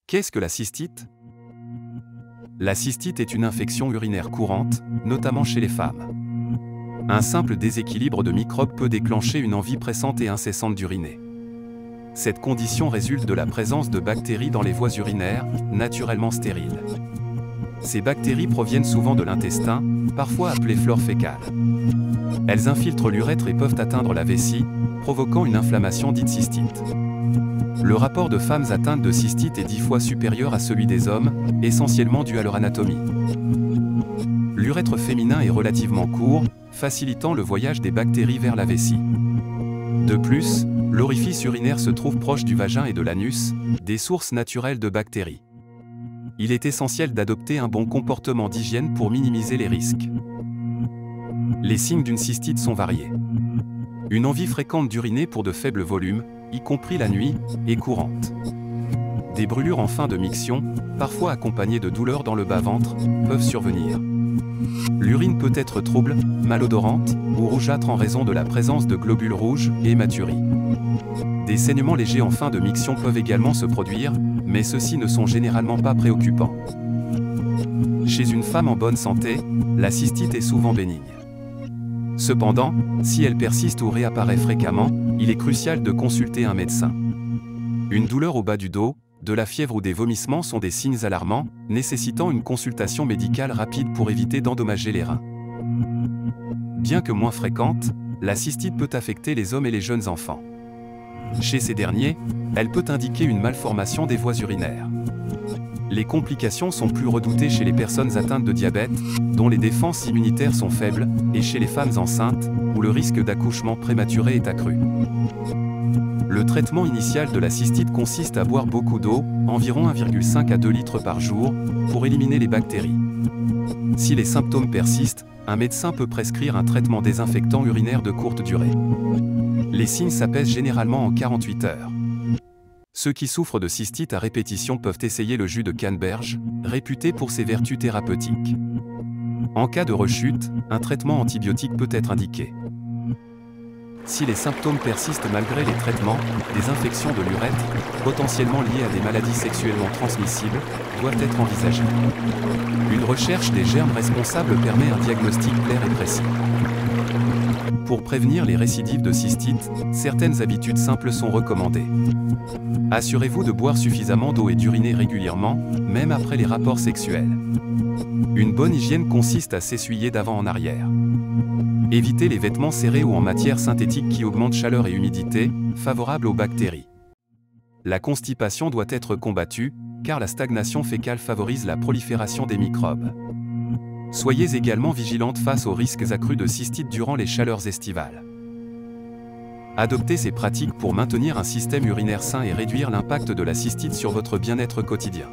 Qu'est-ce que la cystite? La cystite est une infection urinaire courante, notamment chez les femmes. Un simple déséquilibre de microbes peut déclencher une envie pressante et incessante d'uriner. Cette condition résulte de la présence de bactéries dans les voies urinaires, naturellement stériles. Ces bactéries proviennent souvent de l'intestin, parfois appelé flore fécale. Elles infiltrent l'urètre et peuvent atteindre la vessie, provoquant une inflammation dite cystite. Le rapport de femmes atteintes de cystite est 10 fois supérieur à celui des hommes, essentiellement dû à leur anatomie. L'urètre féminin est relativement court, facilitant le voyage des bactéries vers la vessie. De plus, l'orifice urinaire se trouve proche du vagin et de l'anus, des sources naturelles de bactéries. Il est essentiel d'adopter un bon comportement d'hygiène pour minimiser les risques. Les signes d'une cystite sont variés. Une envie fréquente d'uriner pour de faibles volumes, y compris la nuit, est courante. Des brûlures en fin de miction, parfois accompagnées de douleurs dans le bas-ventre, peuvent survenir. L'urine peut être trouble, malodorante ou rougeâtre en raison de la présence de globules rouges et hématuries. Des saignements légers en fin de miction peuvent également se produire, mais ceux-ci ne sont généralement pas préoccupants. Chez une femme en bonne santé, la cystite est souvent bénigne. Cependant, si elle persiste ou réapparaît fréquemment, il est crucial de consulter un médecin. Une douleur au bas du dos, de la fièvre ou des vomissements sont des signes alarmants, nécessitant une consultation médicale rapide pour éviter d'endommager les reins. Bien que moins fréquente, la cystite peut affecter les hommes et les jeunes enfants. Chez ces derniers, elle peut indiquer une malformation des voies urinaires. Les complications sont plus redoutées chez les personnes atteintes de diabète, dont les défenses immunitaires sont faibles, et chez les femmes enceintes, où le risque d'accouchement prématuré est accru. Le traitement initial de la cystite consiste à boire beaucoup d'eau, environ 1,5 à 2 litres par jour, pour éliminer les bactéries. Si les symptômes persistent, un médecin peut prescrire un traitement désinfectant urinaire de courte durée. Les signes s'apaisent généralement en 48 heures. Ceux qui souffrent de cystite à répétition peuvent essayer le jus de canneberge, réputé pour ses vertus thérapeutiques. En cas de rechute, un traitement antibiotique peut être indiqué. Si les symptômes persistent malgré les traitements, des infections de l'urètre, potentiellement liées à des maladies sexuellement transmissibles, doivent être envisagées. Une recherche des germes responsables permet un diagnostic clair et précis. Pour prévenir les récidives de cystite, certaines habitudes simples sont recommandées. Assurez-vous de boire suffisamment d'eau et d'uriner régulièrement, même après les rapports sexuels. Une bonne hygiène consiste à s'essuyer d'avant en arrière. Évitez les vêtements serrés ou en matière synthétique qui augmentent chaleur et humidité, favorables aux bactéries. La constipation doit être combattue, car la stagnation fécale favorise la prolifération des microbes. Soyez également vigilante face aux risques accrus de cystite durant les chaleurs estivales. Adoptez ces pratiques pour maintenir un système urinaire sain et réduire l'impact de la cystite sur votre bien-être quotidien.